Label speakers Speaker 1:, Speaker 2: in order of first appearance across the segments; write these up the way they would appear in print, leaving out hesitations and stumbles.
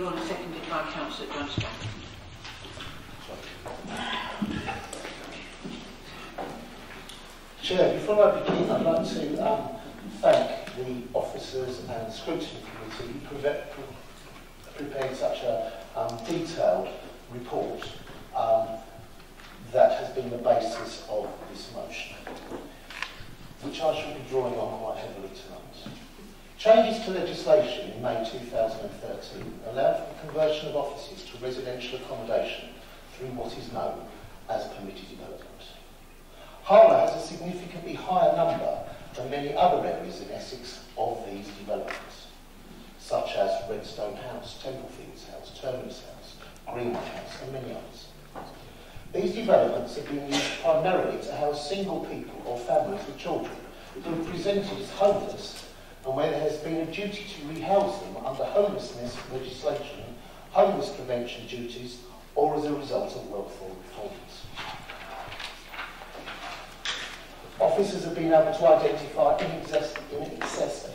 Speaker 1: Vaughan, seconded by Councillor Dunstone.
Speaker 2: Chair, before I begin, I'd like to thank the officers and scrutiny committee who prepared such a detailed report that has been the basis of this motion, which I shall be drawing on quite heavily tonight. Changes to legislation in May 2013 allowed for the conversion of offices to residential accommodation through what is known as permitted development. Harlow has a significantly higher number than many other areas in Essex of these developments, such as Redstone House, Templefields House, Terminus House, Greenwood House, and many others. These developments have been used primarily to house single people or families with children who are presented as homeless, and where there has been a duty to rehouse them under homelessness legislation, homeless prevention duties, or as a result of welfare reforms. Officers have been able to identify in excess of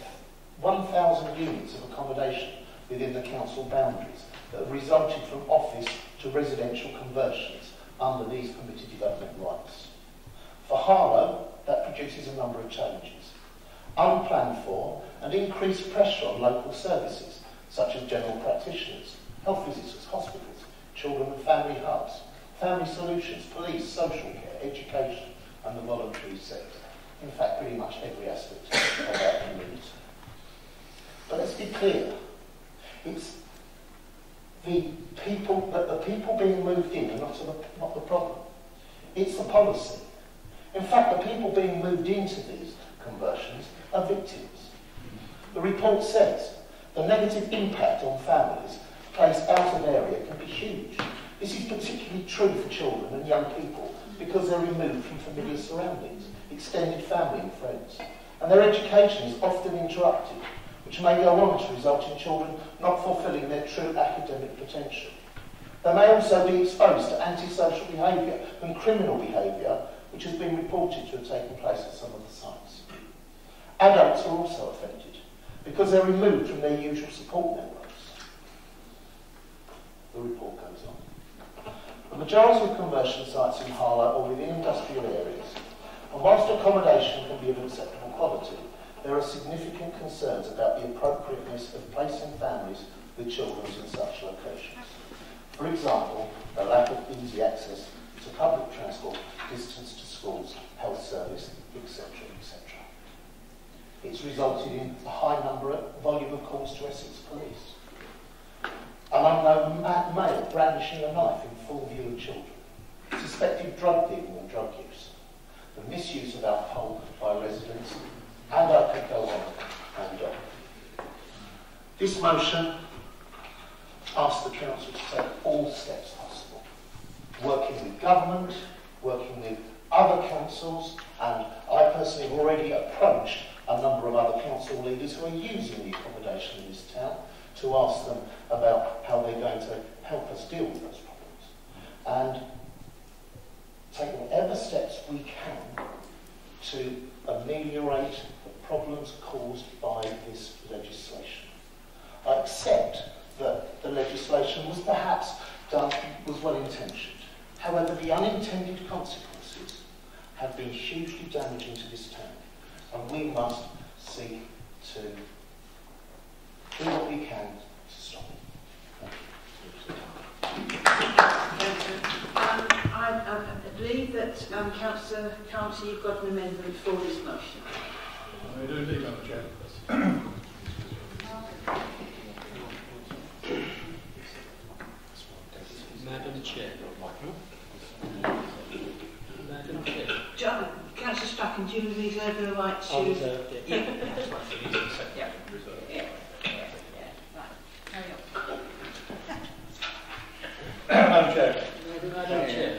Speaker 2: 1,000 units of accommodation within the council boundaries that have resulted from office to residential conversions under these permitted development rights. For Harlow, that produces a number of challenges. Unplanned for and increased pressure on local services, such as general practitioners, health visitors, hospitals, children and family hubs, family solutions, police, social care, education, and the voluntary sector. In fact, pretty much every aspect of our community. But let's be clear, it's the people being moved in are not the problem. It's the policy. In fact, the people being moved into these conversions are victims. The report says the negative impact on families placed out of area can be huge. This is particularly true for children and young people because they're removed from familiar surroundings, extended family and friends, and their education is often interrupted, which may go on to result in children not fulfilling their true academic potential. They may also be exposed to antisocial behaviour and criminal behaviour, which has been reported to have taken place at some of the sites. Adults are also affected because they're removed from their usual support networks. The report goes on. The majority of conversion sites in Harlow are within industrial areas, and whilst accommodation can be of acceptable quality, there are significant concerns about the appropriateness of placing families with children in such locations. For example, the lack of easy access to public transport, distance to schools, health service, etc., etc. It's resulted in a high volume of calls to Essex Police. An unknown male brandishing a knife in full view of children. Suspected drug dealing and drug use. The misuse of alcohol by residents, and I could go on and on. This motion asks the Council to take all steps possible, working with government, working with other councils, and I personally have already approached a number of other council leaders who are using the accommodation in this town to ask them about how they're going to help us deal with those problems. And take whatever steps we can to ameliorate the problems caused by this legislation. I accept that the legislation was perhaps was well intentioned. However, the unintended consequences have been hugely damaging to this town, and we must seek to do what we can to stop it.
Speaker 1: I believe that Councillor Carty, you've got an amendment for this motion.
Speaker 3: I do indeed, Madam Chair.
Speaker 4: Madam Chair. Madam Chair.
Speaker 1: John, Councillor Strachan, do you reserve the right to...
Speaker 4: I reserved it.
Speaker 1: Yeah.
Speaker 3: That's right, it is a second
Speaker 1: Yeah.
Speaker 3: reserve.
Speaker 1: Yeah. Right. Carry on.
Speaker 3: Madam Chair,
Speaker 4: Madam Chair.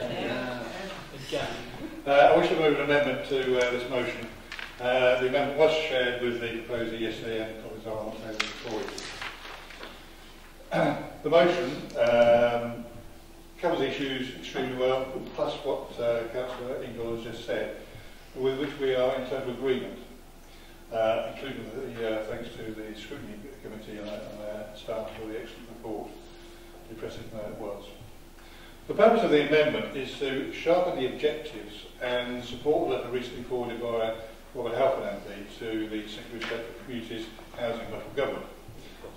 Speaker 4: Again.
Speaker 3: I wish to move an amendment to this motion. The amendment was shared with the proposer yesterday and copies are on the table before you. The motion covers issues extremely well, plus what Councillor Ingle has just said, with which we are in total agreement. including the thanks to the Scrutiny Committee and their staff for the excellent report, depressing though it was. The purpose of the amendment is to sharpen the objectives and support the letter recently forwarded by Robert Halford MP to the Secretary of State for Communities, Housing and Local Government.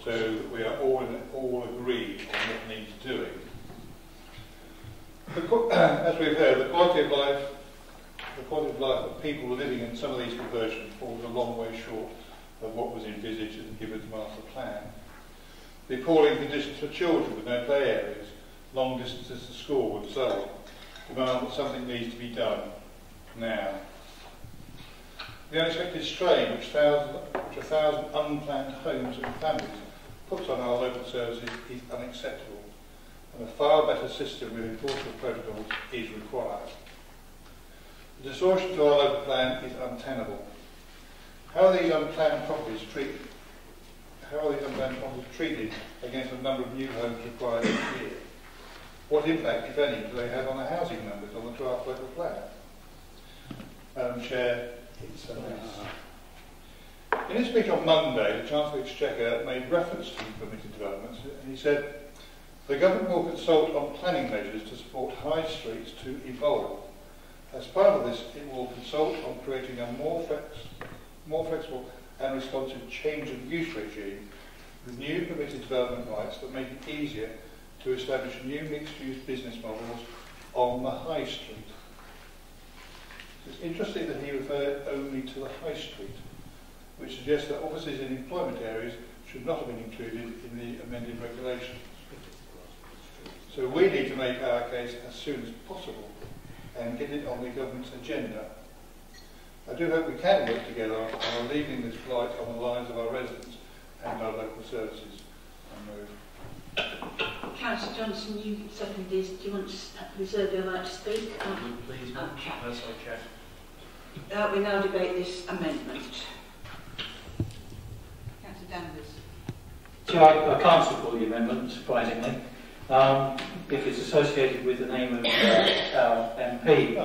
Speaker 3: So we are all agreed on what needs doing. As we've heard, the quality of life of people living in some of these conversions falls a long way short of what was envisaged in the Gibbons Master Plan. The appalling conditions for children with no play areas, long distances to school and so on, demand that something needs to be done now. The unexpected strain which a thousand unplanned homes and families puts on our local services is unacceptable, and a far better system with enforcement protocols is required. The distortion to our local plan is untenable. How are these unplanned properties treated? Against the number of new homes required each year? What impact, if any, do they have on the housing numbers on the draft local plan? Madam Chair, it's a mess. In his speech on Monday, the Chancellor of the Exchequer made reference to permitted developments, and he said, the government will consult on planning measures to support high streets to evolve. As part of this, it will consult on creating a more flexible and responsive change of use regime with new permitted development rights that make it easier to establish new mixed-use business models on the high street. It's interesting that he referred only to the high street, which suggests that offices in employment areas should not have been included in the amended regulations. So we need to make our case as soon as possible and get it on the government's agenda. I do hope we can work together on alleviating this blight on the lives of our residents and our local services. I move.
Speaker 1: Councillor Johnson, you seconded this. Do you want to reserve your right to speak?
Speaker 5: Please, Madam Chair.
Speaker 1: We now debate this amendment. Councillor Danvers.
Speaker 5: So I can't support the amendment, surprisingly, if it's associated with the name of our MP.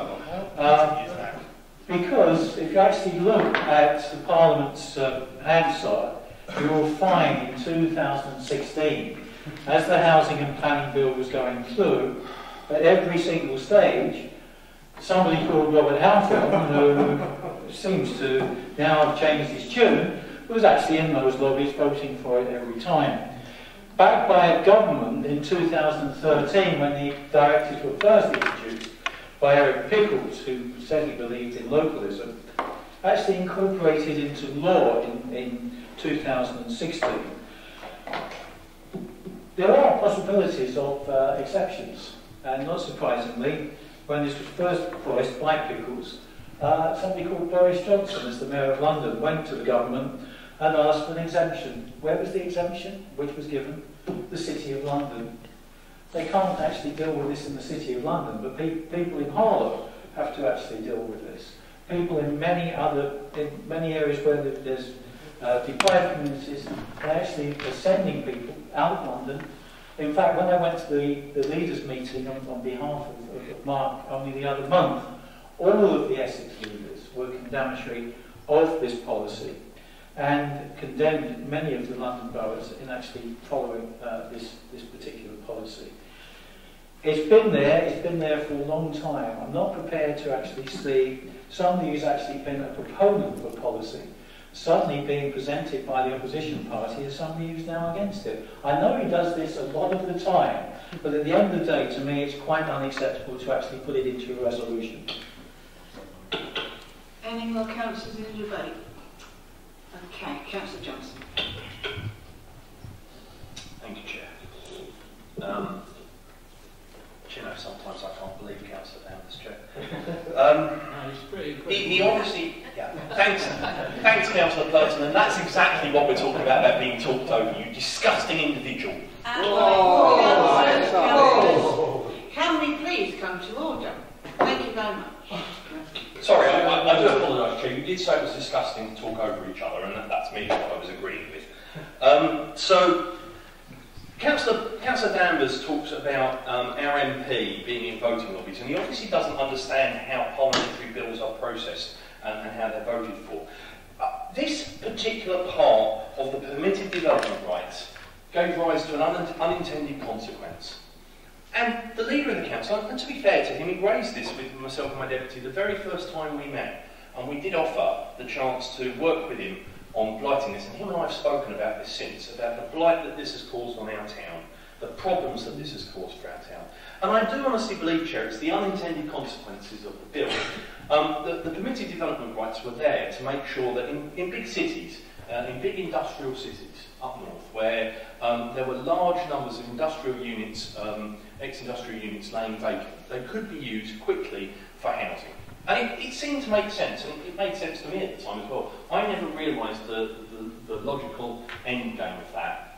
Speaker 5: Because if you actually look at the Parliament's Hansard, you will find in 2016, as the Housing and Planning Bill was going through, at every single stage, somebody called Robert Halford, who seems to now have changed his tune, was actually in those lobbies voting for it every time. Backed by a government in 2013, when the directives were first introduced by Eric Pickles, who said he believed in localism, actually incorporated into law in 2016. There are possibilities of exceptions, and not surprisingly, when this was first voiced by Pickles, somebody called Boris Johnson, as the Mayor of London, went to the government and asked for an exemption. Where was the exemption? Which was given? The City of London. They can't actually deal with this in the City of London, but people in Harlow have to actually deal with this. People in many areas where there's deprived communities, they're actually sending people out of London. In fact, when I went to the leaders' meeting on behalf of Mark only the other month, all of the Essex leaders were condemnatory of this policy and condemned many of the London boroughs in actually following this particular policy. It's been there for a long time. I'm not prepared to actually see somebody who's actually been a proponent of a policy suddenly being presented by the opposition party as somebody who's now against it. I know he does this a lot of the time, but at the end of the day, to me, it's quite unacceptable to actually put it into a resolution.
Speaker 1: Any more councillors in the debate? Okay, Councillor Johnson.
Speaker 6: Thank you, Chair. You know, sometimes I can't believe Councillor Danvers, Chair. He obviously, yeah. Thanks, Councillor Burton, and that's exactly what we're talking about being talked over. You disgusting individual.
Speaker 1: Can we please come to order? Thank you very much.
Speaker 6: Sorry, I do apologise, Chair. You did say it was disgusting to talk over each other, and that's me what I was agreeing with. So, Councillor Danvers talks about our MP being in voting lobbies, and he obviously doesn't understand how parliamentary bills are processed and how they're voted for. this particular part of the permitted development rights gave rise to an unintended consequence. And the leader of the council, and to be fair to him, he raised this with myself and my deputy the very first time we met, and we did offer the chance to work with him on blighting this, and him and I have spoken about this since, about the blight that this has caused on our town, the problems that this has caused for our town. And I do honestly believe, Chair, it's the unintended consequences of the bill. The permitted development rights were there to make sure that in big cities, in big industrial cities up north, where there were large numbers of industrial units, ex-industrial units laying vacant, they could be used quickly for housing. And it seemed to make sense, and it made sense to me at the time as well. I never realised the logical end game of that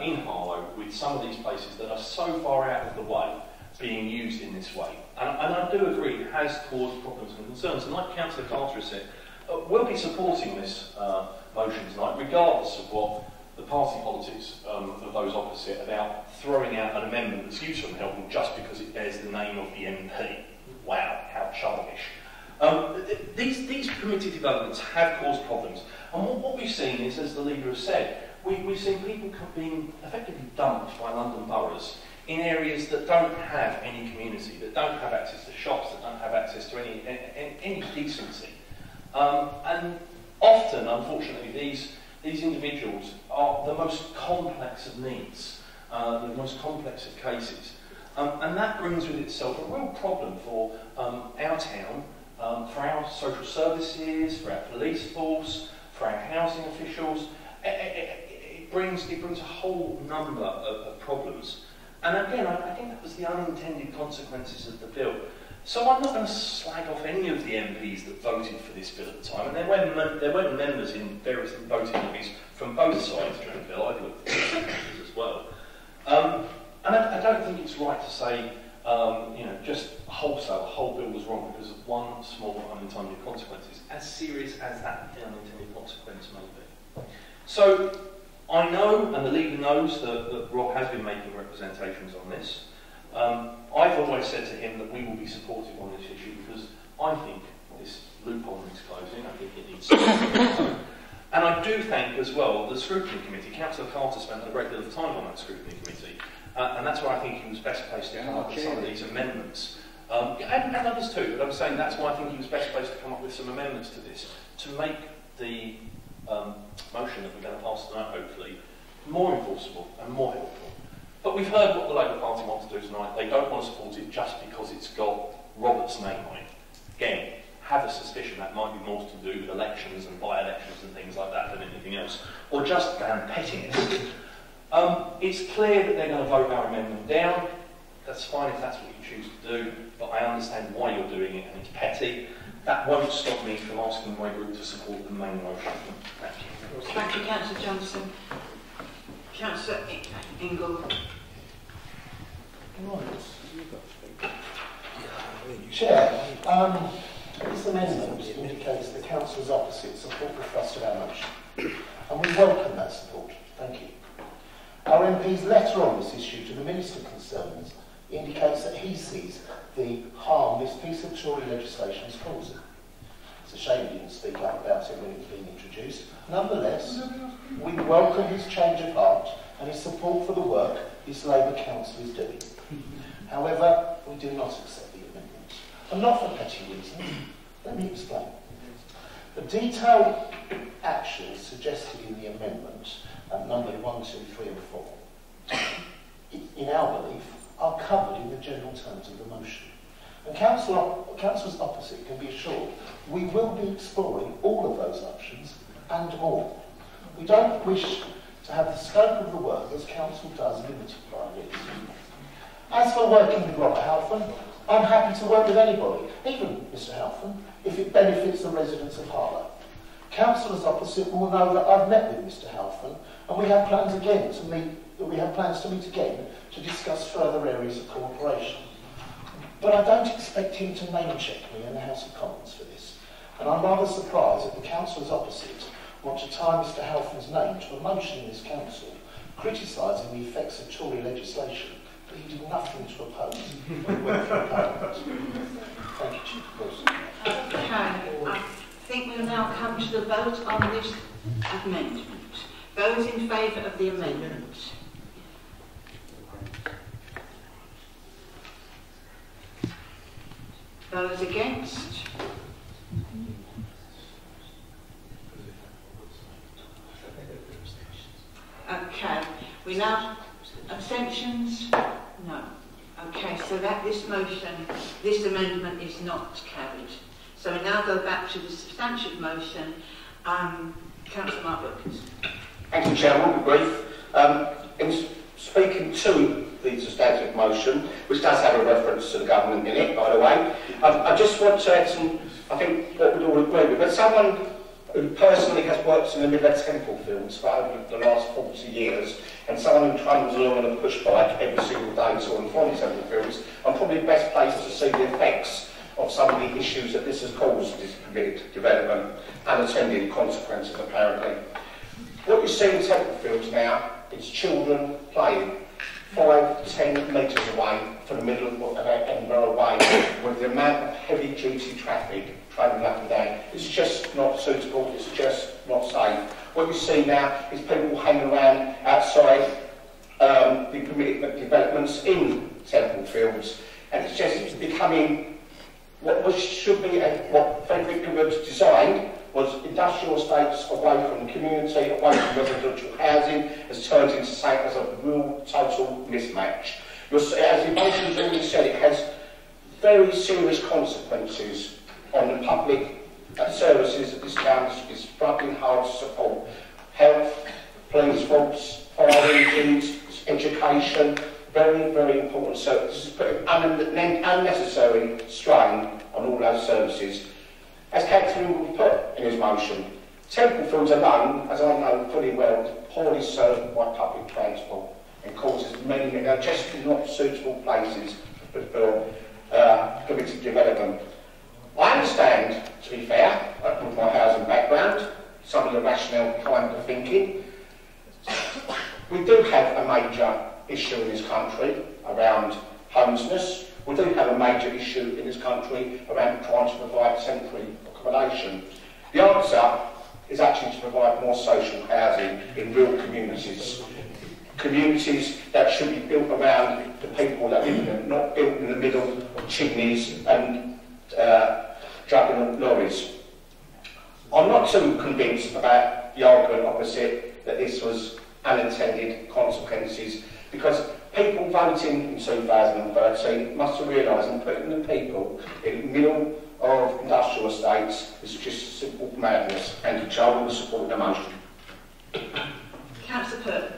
Speaker 6: in Harlow, with some of these places that are so far out of the way being used in this way. And I do agree it has caused problems and concerns. And like Councillor Carter has said, we'll be supporting this motion tonight, regardless of what the party politics of those opposite about throwing out an amendment that's useful and helpful just because it bears the name of the MP. Wow, how childish. These permitted developments have caused problems. And what we've seen is, as the leader has said, we've seen people being effectively dumped by London boroughs in areas that don't have any community, that don't have access to shops, that don't have access to any decency. And often, unfortunately, these individuals are the most complex of needs, the most complex of cases. And that brings with itself a real problem for our town, for our social services, for our police force, for our housing officials. It brings a whole number of problems. And again, I think that was the unintended consequences of the bill. So I'm not going to slag off any of the MPs that voted for this bill at the time. And there were members in various voting lobbies from both sides during the bill. I looked at the as well. And I don't think it's right to say, just wholesale, the whole bill was wrong because of one small unintended consequences, as serious as that unintended consequence may be. So I know, and the leader knows, that Rob has been making representations on this. I've always said to him that we will be supportive on this issue because I think this loophole needs closing. I think it needs to be. And I do thank as well the scrutiny committee. Councillor Carter spent a great deal of time on that scrutiny committee, and that's why I think he was best placed to come up with some of these amendments. And others too, but I'm saying that's why I think he was best placed to come up with some amendments to this, to make the motion that we're going to pass tonight, hopefully, more enforceable and more helpful. But we've heard what the Labour Party want to do tonight. They don't want to support it just because it's got Robert's name on it. Again, have a suspicion that might be more to do with elections and by-elections and things like that than anything else, or just pettiness. It's clear that they're going to vote our amendment down. That's fine if that's what you choose to do, but I understand why you're doing it, and it's petty. That won't stop me from asking my group to support the main motion. Thank you.
Speaker 1: Thank you, Councillor Johnson. Councillor Ingle.
Speaker 2: Chair, this amendment indicates the Council's opposite support the thrust of our motion, and we welcome that support. Thank you. Our MP's letter on this issue to the Minister concerned indicates that he sees the harm this piece of Tory legislation is causing. It's a shame he didn't speak up about it when it was being introduced. Nonetheless, we welcome his change of heart and his support for the work this Labour Council is doing. However, we do not accept the amendment, and not for petty reasons. Let me explain. The detailed actions suggested in the amendment, numbered 1, 2, 3 and 4, in our belief, are covered in the general terms of the motion. And councillors opposite can be assured we will be exploring all of those options and more. We don't wish to have the scope of the work as council does limited by this. As for working with Robert Halfon, I'm happy to work with anybody, even Mr Halfon, if it benefits the residents of Harlow. Councillors opposite will know that I've met with Mr Halfon, and we have plans to meet again to discuss further areas of cooperation. But I don't expect him to name-check me in the House of Commons for this, and I'm rather surprised that the councillors opposite want to tie Mr Halfon's name to a motion in this council criticising the effects of Tory legislation that he did nothing to oppose when he went through Parliament. Thank you, Chief.
Speaker 1: Okay, I think we'll now come to the vote on this amendment. Those in favour of the amendment? Those against? Okay, we now, abstentions? No. Okay, so that this amendment is not carried. So we now go back to the substantive motion. Councillor Mark Wilkins.
Speaker 2: Thank you, Chair. I will be brief. In speaking to the substantive motion, which does have a reference to the government in it, by the way, I just want to add some, I think, what we'd all agree with, but someone who personally has worked in the Midland Temple Fields for over the last 40 years, and someone who trundles along on a push bike every single day to and from Temple Fields, I'm probably best placed to see the effects of some of the issues that this has caused, this permitted development, unintended consequences apparently. What you see in Temple Fields now is children playing 5-10 metres away from the middle of Edinburgh Way, with the amount of heavy duty traffic travelling up and down. It's just not suitable, it's just not safe. What you see now is people hanging around outside the permitted developments in Temple Fields, and it's just becoming what should be what Frederick was designed was industrial estates away from the community, away from residential housing, has turned into something as a real total mismatch. As the motion's already said, it has very serious consequences on the public services that this town is struggling hard to support. Health, police force, fire engines, education, very, very important services. This is putting unnecessary strain on all those services. As Councillor Ingle put in his motion, Temple Fields alone, as I know fully well, is poorly served by public transport and causes many, they're just not suitable places for permitted development. I understand, to be fair, with my housing background, some of the rationale behind the thinking. We do have a major issue in this country around homelessness. We do have a major issue in this country around trying to provide temporary accommodation. The answer is actually to provide more social housing in real communities. Communities that should be built around the people that live in them, not built in the middle of chimneys and juggling lorries. I'm not too convinced about the argument opposite that this was unintended consequences, because people voting in 2013 must have realised that putting the people in the middle of industrial estates is just simple madness, and the child will support the motion.
Speaker 1: Councillor Purton.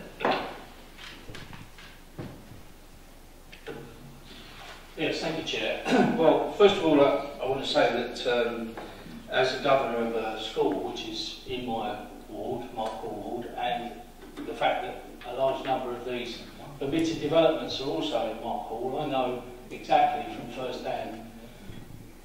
Speaker 4: Yes, thank you, Chair. Well, first of all, I want to say that as a governor of a school, which is in my ward, Markham ward, and the fact that a large number of these permitted developments are also in Markham, I know exactly from first hand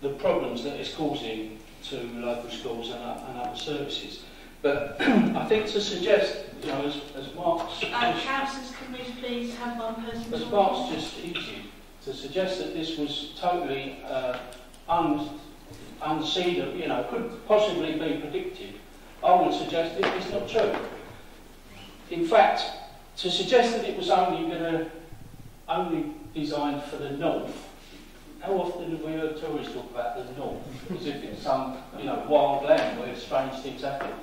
Speaker 4: the problems that it's causing to local schools and other services. But I think to suggest, you know, as Mark's...
Speaker 1: Councillors, can we please have one person...
Speaker 4: As Mark's just issued, to suggest that this was totally unseen, you know, could possibly be predicted, I would suggest it is not true. In fact, to suggest that it was only designed for the north, how often have we heard tourists talk about the north as if it's some, you know, wild land where strange things happen?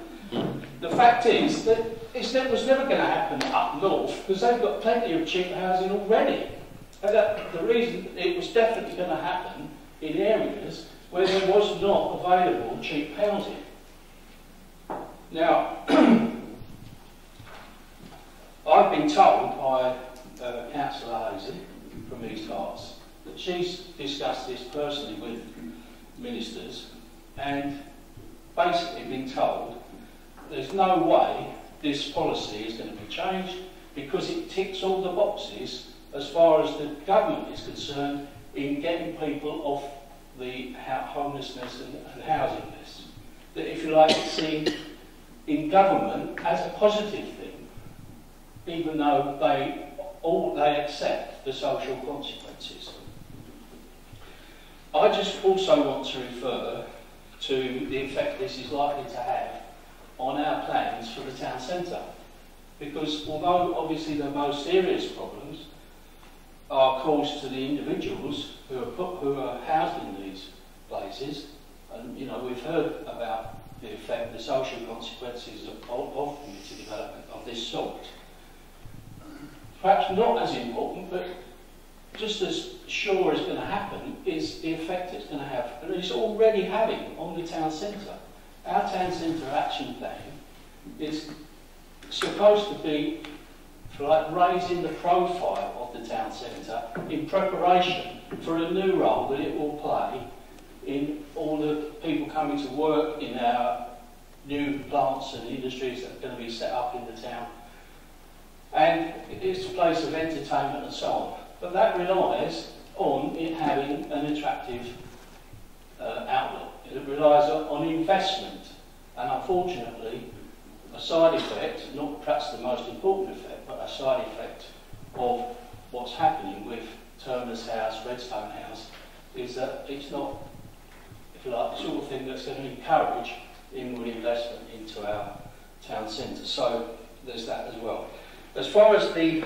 Speaker 4: The fact is that it was never going to happen up north because they've got plenty of cheap housing already. And the reason it was definitely going to happen in areas where there was not available cheap housing. Now, I've been told by Councillor Hazen from East Herts that she's discussed this personally with ministers and basically been told there's no way this policy is going to be changed because it ticks all the boxes as far as the government is concerned in getting people off the homelessness and housing list. That, if you like, it's seen in government as a positive thing, even though they accept the social consequences. I just also want to refer to the effect this is likely to have on our plans for the town centre. Because although obviously the most serious problems are caused to the individuals who are housed in these places, and you know, we've heard about the effect, the social consequences of community development of this sort. Perhaps not as important, but just as sure is going to happen is the effect it's going to have, and it's already having on the town centre. Our town centre action plan is supposed to be for like raising the profile of the town centre in preparation for a new role that it will play in all the people coming to work in our new plants and industries that are going to be set up in the town. And it's a place of entertainment and so on. But that relies on it having an attractive outlook. It relies on investment. And unfortunately, a side effect, not perhaps the most important effect, but a side effect of what's happening with Turner's House, Redstone House, is that it's not, if you like, the sort of thing that's going to encourage inward investment into our town centre. So there's that as well. As far as the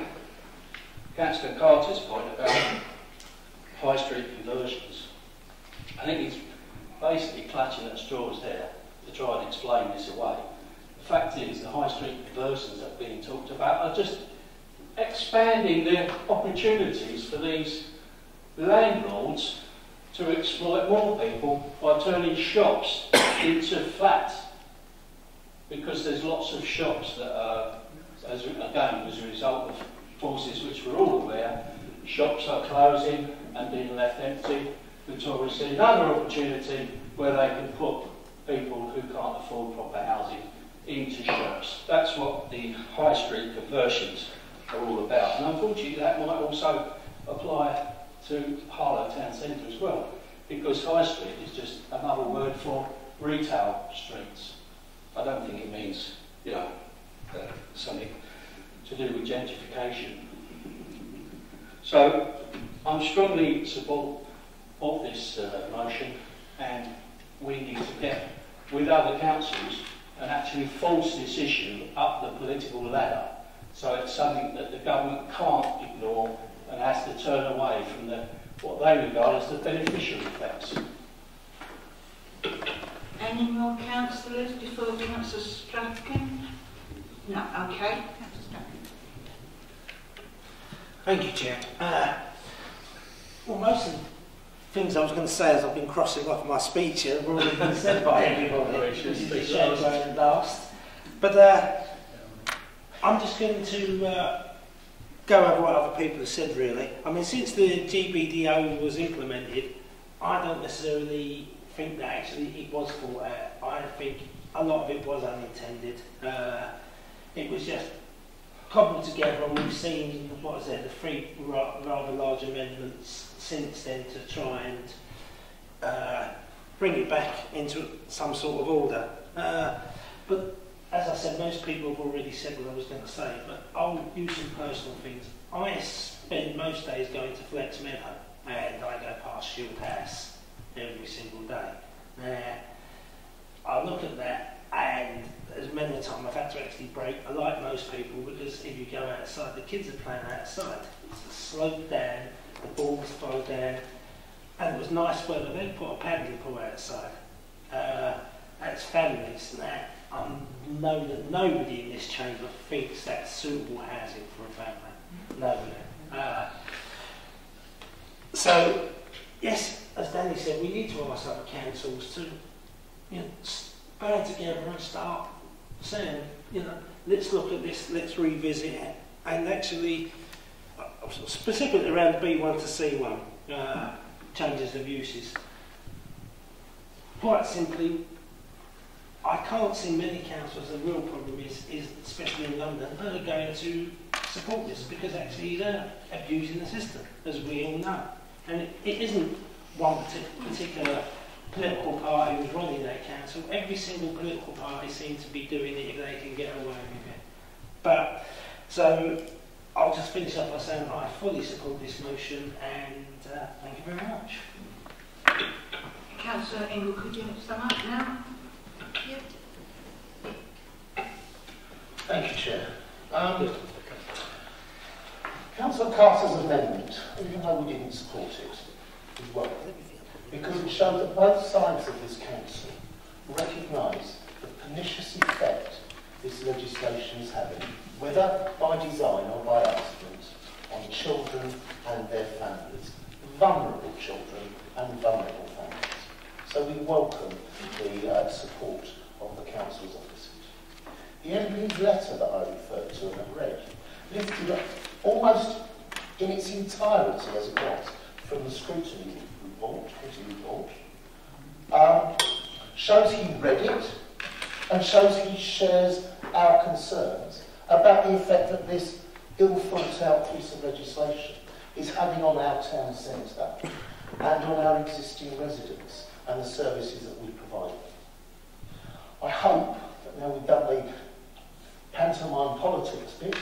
Speaker 4: Councillor Carter's point about high street conversions, I think he's basically clutching at straws there to try and explain this away. The fact is, the high street conversions that are being talked about are just expanding the opportunities for these landlords to exploit more people by turning shops into flats. Because there's lots of shops that are, as a result of forces which we're all aware, shops are closing and being left empty. The tourists see another opportunity where they can put people who can't afford proper housing into shops. That's what the high street conversions are all about. And unfortunately that might also apply to Harlow Town Centre as well, because high street is just another word for retail streets. I don't think it means, you know, something to do with gentrification. So I'm strongly in support of this motion, and we need to get with other councils and actually force this issue up the political ladder, so it's something that the government can't ignore and has to turn away from what they regard as the beneficial effects.
Speaker 1: Any more councillors before Councillor Strachan? No, okay. Councillor Strachan.
Speaker 7: Thank you, Chair. Well, most of the things I was going to say as I've been crossing off my speech have already been said by everybody, which is a shame going last. But I'm just going to go over what other people have said, really. I mean, since the GBDO was implemented, I don't necessarily think that actually it was thought out. I think a lot of it was unintended. It was just cobbled together, and we've seen, what is it, the three rather large amendments since then to try and bring it back into some sort of order. But as I said, most people have already said what I was going to say, but I'll use some personal things. I spend most days going to Flex Meadow, and I go past Shield House every single day. I look at that, and as many a time I've had to actually brake. I like most people, because if you go outside, the kids are playing outside. It's a slope down, the balls throw down, and it was nice weather. They put a paddling pool outside. That's families. Now, I know that nobody in this chamber thinks that's suitable housing for a family. Nobody. So, yes, as Danny said, we need to ask other councils to, band together and start saying, let's look at this, let's revisit it, and actually, specifically around the B1 to C1, changes of uses. Quite simply, I can't see many councils. The real problem is especially in London, are going to support this, because actually they're abusing the system, as we all know. And it isn't one particular political party who's running that council. Every single political party seems to be doing it if they can get away with it. But, so, I'll just finish up by saying I fully support this motion, and thank you very much.
Speaker 1: Councillor Ingle, could you sum up now?
Speaker 2: Thank you, Chair. Councillor Carter's amendment, even though we didn't support it, is welcome, because it showed that both sides of this council recognise the pernicious effect this legislation is having, whether by design or by accident, on children and their families, vulnerable children and vulnerable families. So we welcome the support of the council's officers. The MP's letter that I referred to and have read lifted up almost in its entirety, as it was, from the scrutiny committee report, shows he read it and shows he shares our concerns about the effect that this ill-thought-out piece of legislation is having on our town centre and on our existing residents and the services that we provide. I hope that now we've done the pantomime politics bit,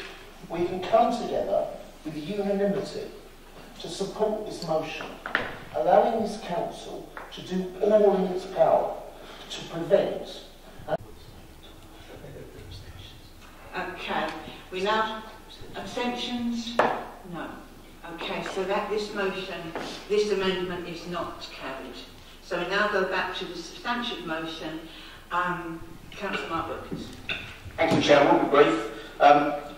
Speaker 2: we can come together with unanimity to support this motion, allowing this council to do all in its power to prevent.
Speaker 1: Okay, we now, abstentions? No. Okay, so that this motion, this amendment is not carried. So we now go back to the substantive motion. Councillor Mark Wilkins.
Speaker 8: Thank you, Chair. I will be brief.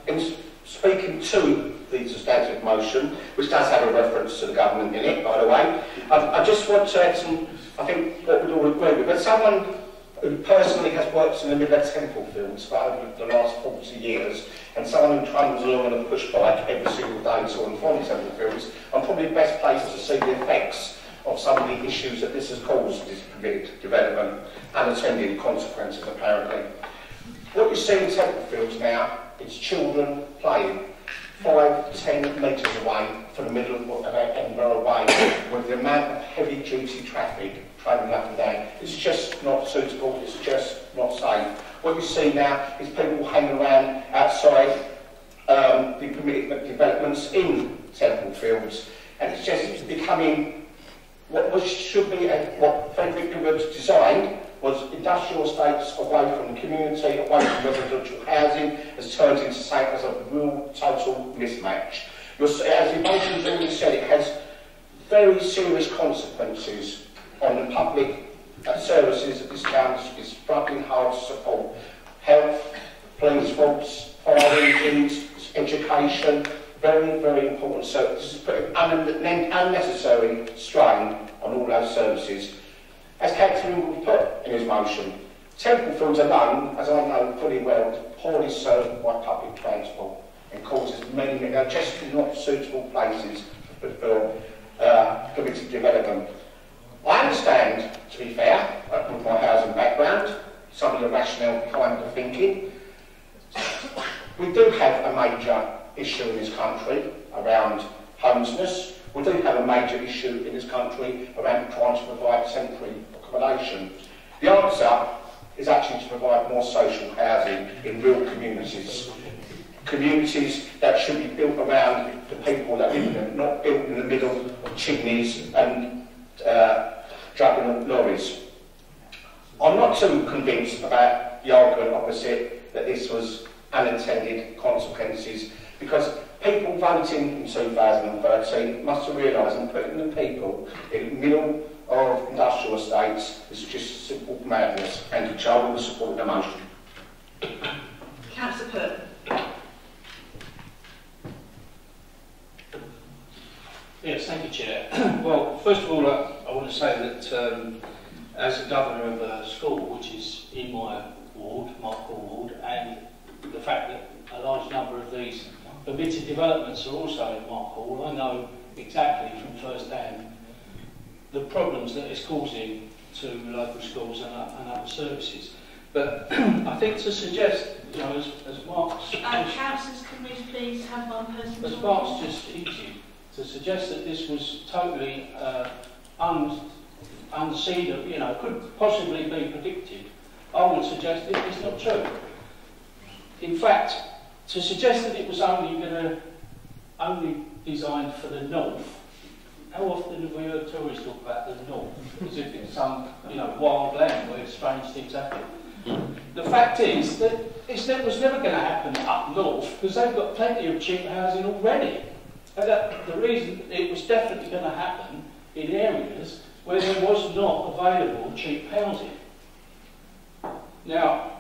Speaker 8: In speaking to the substantive motion, which does have a reference to the government in it, by the way, I just want to add some, I think, what we'd all agree with. But someone who personally has worked in the middle of Temple Fields for over the last 40 years, and someone who trundles along on a push bike every single day to and from Temple Fields, I'm probably the best placed to see the effects of some of the issues that this has caused, this permitted development, unintended consequences apparently. What you see in Temple Fields now is children playing 5-10 metres away from the middle of Edinburgh Way, with the amount of heavy duty traffic travelling up and down. It's just not suitable, it's just not safe. What you see now is people hanging around outside the permitted developments in Temple Fields, and it's just becoming what should be what Frederick was designed was industrial estates away from the community, away from residential housing, has turned into something as a real total mismatch. As the motion's already said, it has very serious consequences on the public services that this town is struggling hard to support. Health, police force, fire engines, education, very, very important services. This is putting unnecessary strain on all those services. As Councillor Ingle put in his motion, Temple Fields alone, as I know fully well, is poorly served by public transport and causes many, they're just not suitable places for permitted development. I understand, to be fair, with my housing background, some of the rationale behind the thinking. We do have a major issue in this country around homelessness. We do have a major issue in this country around trying to provide temporary accommodation. The answer is actually to provide more social housing in real communities. Communities that should be built around the people that live in them, not built in the middle of chimneys and dragging lorries. I'm not too convinced about the argument opposite that this was unintended consequences, because people voting in 2013 must have realised that putting the people in the middle of industrial estates is just simple madness, and the child will support the motion.
Speaker 1: Councillor Purton.
Speaker 4: Yes, thank you, Chair. Well, first of all, I want to say that as the governor of a school, which is in my ward, Markham ward, and the fact that a large number of these permitted developments are also in Markham, I know exactly from first hand the problems that it's causing to local schools and other services. But I think to suggest, you know, as Mark's...
Speaker 9: Councillors, can we please have one person...
Speaker 4: As Mark's just hinted, to suggest that this was totally unseen, you know, could possibly be predicted, I would suggest it is not true. In fact, to suggest that it was only designed for the north how often have we heard tourists talk about the north as if it's some, wild land where strange things happen? The fact is that it was never going to happen up north because they've got plenty of cheap housing already. And the reason it was definitely going to happen in areas where there was not available cheap housing. Now,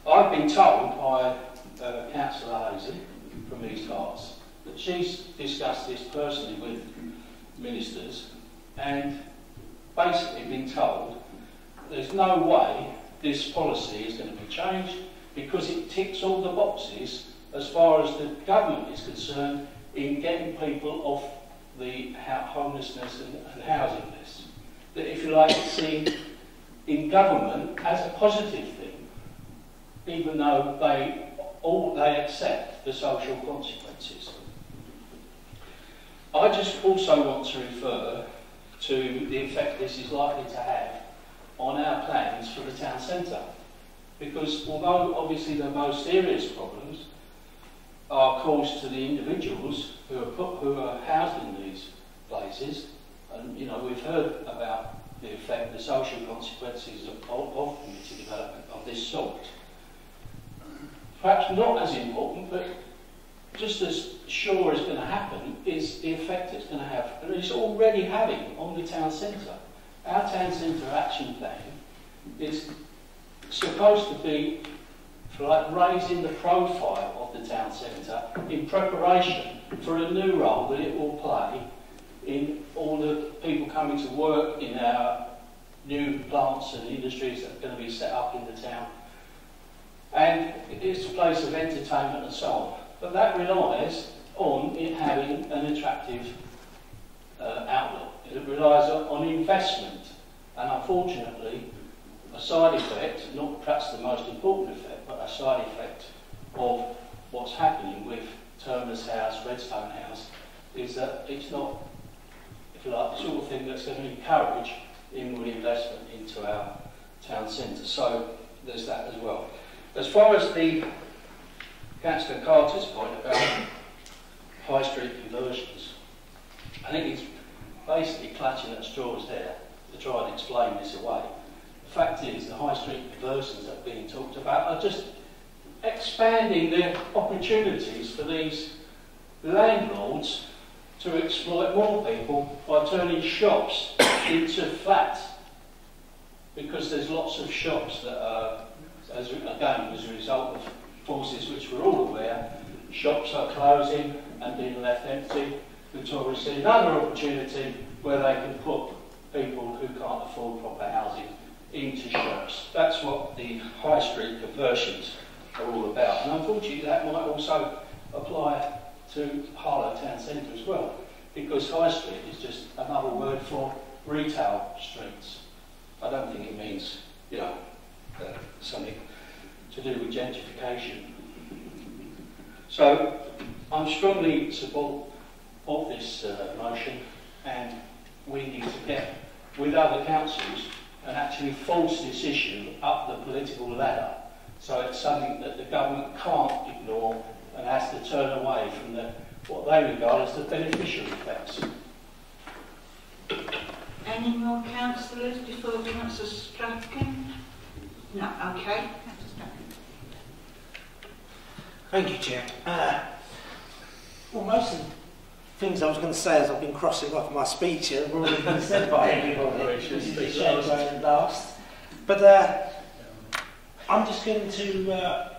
Speaker 4: I've been told by Councillor Hazy from East Herts that she's discussed this personally with ministers and basically been told there's no way this policy is going to be changed because it ticks all the boxes as far as the government is concerned in getting people off the homelessness and housing list. That if you like, it's seen in government as a positive thing, even though they accept the social consequences. I just also want to refer to the effect this is likely to have on our plans for the town centre. Because although obviously the most serious problems are caused to the individuals who are housed in these places, and we've heard about the effect, the social consequences of community development of this sort. Perhaps not as important, but just as sure is going to happen is the effect it's going to have, and it's already having on the town centre. Our town centre action plan is supposed to be raising the profile of the town centre in preparation for a new role that it will play in all the people coming to work in our new plants and industries that are going to be set up in the town. And it's a place of entertainment and so on. But that relies on it having an attractive outlook. It relies on investment. And unfortunately, a side effect, not perhaps the most important effect, but a side effect of what's happening with Terminus House, Redstone House, is that it's not, if you like, the sort of thing that's going to encourage inward investment into our town centre. So there's that as well. As far as the Councillor Carter's point about high street conversions, I think he's basically clutching at straws there to try and explain this away. The fact is, the high street conversions that are being talked about are just expanding the opportunities for these landlords to exploit more people by turning shops into flats. Because there's lots of shops that are, as a result of forces which we're all aware, shops are closing and being left empty. The tourists see another opportunity where they can put people who can't afford proper housing into shops. That's what the high street conversions are all about. And unfortunately that might also apply to Harlow Town Centre as well, because high street is just another word for retail streets. I don't think it means, something to do with gentrification. So I'm strongly in support of this motion, and we need to get with other councils and actually force this issue up the political ladder, so it's something that the government can't ignore and has to turn away from what they regard as the beneficial effects.
Speaker 1: Any more councillors before Councillor Strachan? No, okay. Councillor Strachan.
Speaker 7: Thank you, Chair. Well, most of the things I was going to say as I've been crossing off my speech here have already been said by everybody. Which is the shame going last. But I'm just going to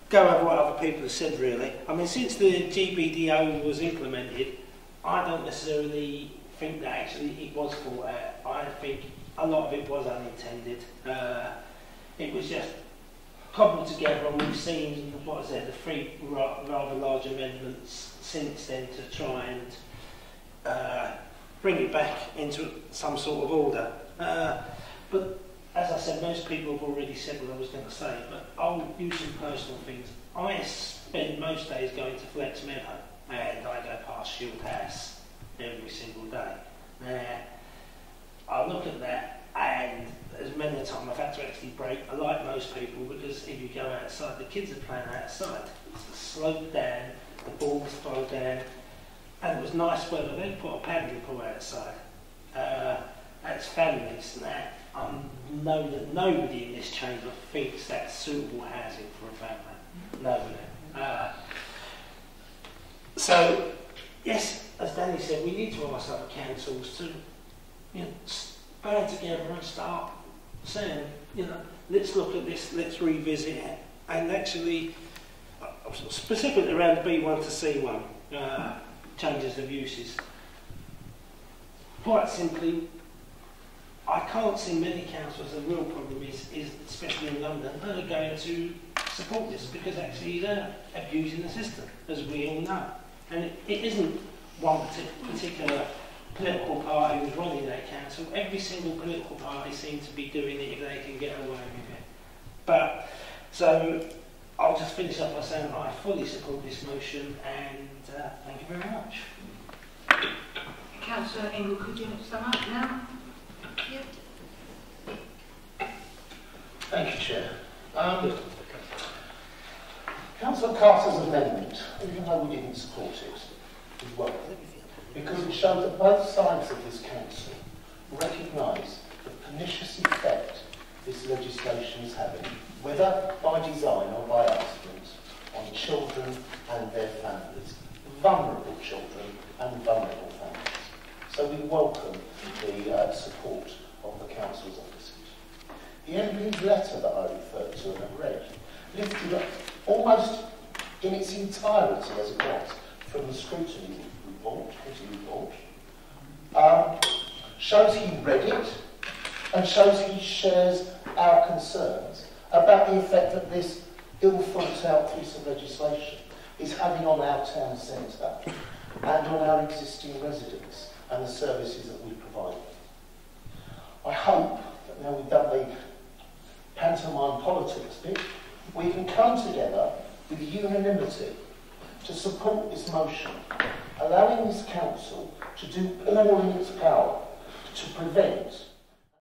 Speaker 7: go over what other people have said, really. I mean, since the GBDO was implemented, I don't necessarily think that actually it was thought out. I think a lot of it was unintended. It was just cobbled together, and we've seen, what is it, the three rather large amendments since then to try and bring it back into some sort of order. But as I said, most people have already said what I was going to say, but I'll use some personal things. I spend most days going to Flex Meadow, and I go past Shield House every single day. I look at that, and as many a time I've had to actually brake, I like most people, because if you go outside, the kids are playing outside. It's the slope down, the balls throw down, and it was nice weather, they put a paddling pool outside. That's families and that. I know that nobody in this chamber thinks that's suitable housing for a family. Nobody. So, yes, as Danny said, we need to ask other councils to, band together and start saying, let's look at this, let's revisit it, and actually, specifically around the B1 to C1, changes of uses. Quite simply, I can't see many councils. The real problem is especially in London, that are going to support this because actually they're abusing the system, as we all know. And it isn't one particular political party who's running that council. Every single political party seems to be doing it if they can get away with it. But, so, I'll just finish up by saying I fully support this motion, and thank you very much.
Speaker 1: Councillor Ingle, could you sum up now? Yep.
Speaker 2: Thank you, Chair. Councillor Carter's amendment, even though we didn't support it, is welcome, because it shows that both sides of this council recognise the pernicious effect this legislation is having, whether by design or by accident, on children and their families, vulnerable children and vulnerable families. So we welcome the support of the council's officers. The MP's letter that I referred to and have read lifted up almost in its entirety as it was from the scrutiny report, shows he read it and shows he shares our concerns about the effect that this ill thought out piece of legislation is having on our town centre and on our existing residents and the services that we provide. I hope that now we've done the pantomime politics bit, we can come together with unanimity to support this motion, allowing this council to do all in its power to prevent